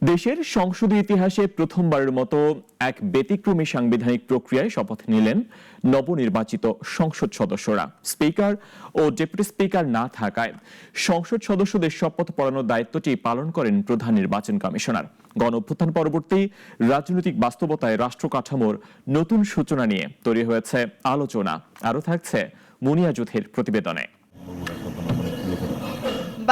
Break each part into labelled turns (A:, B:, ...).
A: দেশের সংসদীয় ইতিহাসে প্রথমবারের মতো এক ব্যতিক্রমী সাংবিধানিক প্রক্রিয়ায় শপথ নিলেন নবনির্বাচিত সংসদ সদস্যরা। স্পিকার ও ডেপুটি স্পিকার না থাকায় সংসদ সদস্যদের শপথ পড়ানোর দায়িত্বটি পালন করেন প্রধান নির্বাচন কমিশনার। গণঅভ্যুত্থান পরবর্তী রাজনৈতিক বাস্তবতায় রাষ্ট্র কাঠামোর নতুন সূচনা নিয়ে তৈরি হয়েছে আলোচনা। আরও থাকছে মুনিয়া জুথির প্রতিবেদনে।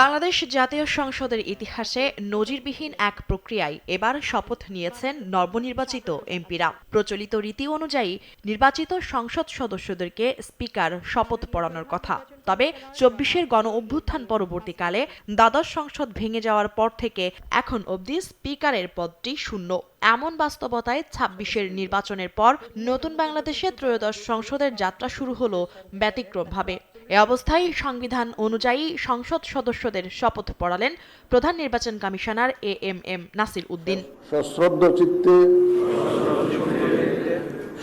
B: বাংলাদেশ জাতীয় সংসদের ইতিহাসে নজিরবিহীন এক প্রক্রিয়ায় এবার শপথ নিয়েছেন নবনির্বাচিত এমপিরা। প্রচলিত রীতি অনুযায়ী নির্বাচিত সংসদ সদস্যদেরকে স্পিকার শপথ পড়ানোর কথা। তবে ২৪-এর গণঅভ্যুত্থান পরবর্তীকালে দ্বাদশ সংসদ ভেঙে যাওয়ার পর থেকে এখন অবধি স্পিকারের পদটি শূন্য। এমন বাস্তবতায় ২৬-এর নির্বাচনের পর নতুন বাংলাদেশে ত্রয়োদশ সংসদের যাত্রা শুরু হলো ব্যতিক্রমভাবে। এ অবস্থায় সংবিধান অনুযায়ী সংসদ সদস্যদের শপথ পড়ালেন প্রধান নির্বাচন কমিশনার এএমএম নাসির উদ্দিন।
C: সশ্রদ্ধ চিত্তে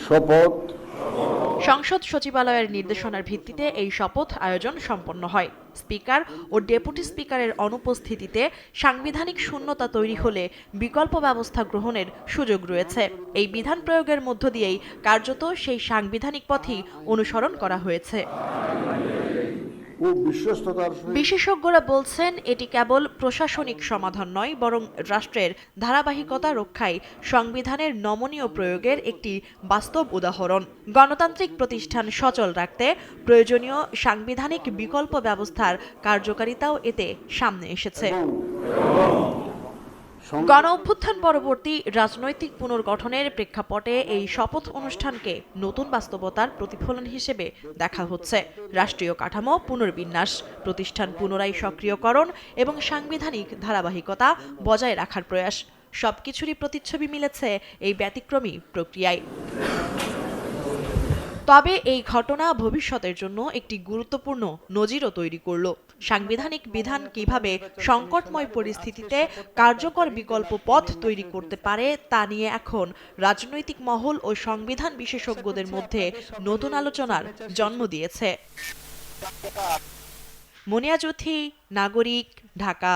C: শপথ।
B: সংসদ সচিবালয়ের নির্দেশনার ভিত্তিতে এই শপথ আয়োজন সম্পন্ন হয়। স্পিকার ও ডেপুটি স্পিকারের অনুপস্থিতিতে সাংবিধানিক শূন্যতা তৈরি হলে বিকল্প ব্যবস্থা গ্রহণের সুযোগ রয়েছে। এই বিধান প্রয়োগের মধ্য দিয়েই কার্যত সেই সাংবিধানিক পথই অনুসরণ করা হয়েছে। বিশেষজ্ঞরা বলছেন এটি কেবল প্রশাসনিক সমাধান নয়, বরং রাষ্ট্রের ধারাবাহিকতা রক্ষায় সংবিধানের নমনীয় প্রয়োগের একটি বাস্তব উদাহরণ। গণতান্ত্রিক প্রতিষ্ঠান সচল রাখতে প্রয়োজনীয় সাংবিধানিক বিকল্প ব্যবস্থার কার্যকারিতাও এতে সামনে এসেছে। গণঅভ্যুত্থান পরবর্তী রাজনৈতিক পুনর্গঠনের প্রেক্ষাপটে এই শপথ অনুষ্ঠানকে নতুন বাস্তবতার প্রতিফলন হিসেবে দেখা হচ্ছে। রাষ্ট্রীয় কাঠামো পুনর্বিন্যাস, প্রতিষ্ঠান পুনরায় সক্রিয়করণ এবং সাংবিধানিক ধারাবাহিকতা বজায় রাখার প্রয়াস, সবকিছুরই প্রতিচ্ছবি মিলেছে এই ব্যতিক্রমী প্রক্রিয়ায়। তবে এই ঘটনা ভবিষ্যতের জন্য একটি গুরুত্বপূর্ণ নজিরও তৈরি করল। সাংবিধানিক বিধান কিভাবে সংকটময় পরিস্থিতিতে কার্যকর বিকল্প পথ তৈরি করতে পারে তা নিয়ে এখন রাজনৈতিক মহল ও সংবিধান বিশেষজ্ঞদের মধ্যে নতুন আলোচনার জন্ম দিয়েছে। মুনিয়া জুথি, নাগরিক, ঢাকা।